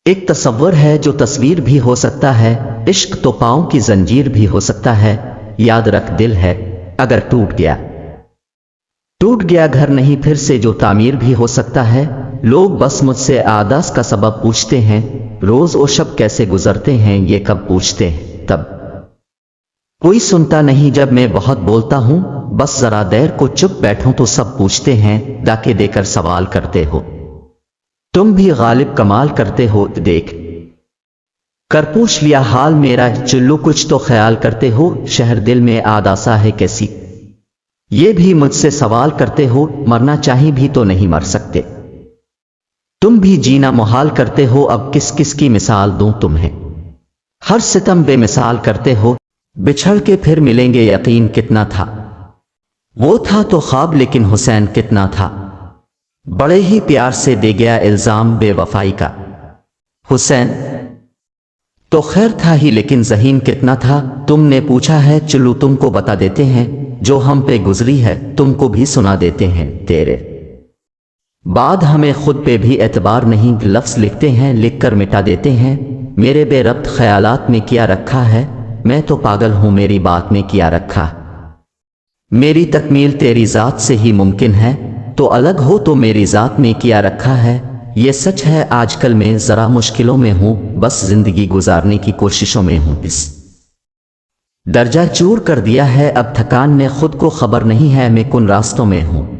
ایک تصور ہے جو تصویر بھی ہو سکتا ہے، عشق تو پاؤں کی زنجیر بھی ہو سکتا ہے، یاد رکھ دل ہے اگر ٹوٹ گیا گھر نہیں پھر سے جو تعمیر بھی ہو سکتا ہے۔ لوگ بس مجھ سے عادات کا سبب پوچھتے ہیں، روز و شب کیسے گزرتے ہیں یہ کب پوچھتے ہیں، تب کوئی سنتا نہیں جب میں بہت بولتا ہوں، بس ذرا دیر کو چپ بیٹھوں تو سب پوچھتے ہیں، ڈاکے دے کر سوال کرتے ہو تم بھی غالب کمال کرتے ہو، دیکھ کر پوچھ لیا حال میرا، چلو کچھ تو خیال کرتے ہو، شہر دل میں آداسا ہے کیسی، یہ بھی مجھ سے سوال کرتے ہو، مرنا چاہیں بھی تو نہیں مر سکتے، تم بھی جینا محال کرتے ہو، اب کس کس کی مثال دوں تمہیں، ہر ستم بے مثال کرتے ہو، بچھڑ کے پھر ملیں گے یقین کتنا تھا، وہ تھا تو خواب لیکن حسین کتنا تھا، بڑے ہی پیار سے دے گیا الزام بے وفائی کا، حسین تو خیر تھا ہی لیکن ذہین کتنا تھا، تم نے پوچھا ہے چلو تم کو بتا دیتے ہیں، جو ہم پہ گزری ہے تم کو بھی سنا دیتے ہیں، تیرے بعد ہمیں خود پہ بھی اعتبار نہیں، لفظ لکھتے ہیں لکھ کر مٹا دیتے ہیں، میرے بے ربط خیالات میں کیا رکھا ہے، میں تو پاگل ہوں میری بات میں کیا رکھا، میری تکمیل تیری ذات سے ہی ممکن ہے، تو الگ ہو تو میری ذات میں کیا رکھا ہے، یہ سچ ہے آج کل میں ذرا مشکلوں میں ہوں، بس زندگی گزارنے کی کوششوں میں ہوں، اس درجہ چور کر دیا ہے اب تھکان نے خود کو خبر نہیں ہے میں کن راستوں میں ہوں۔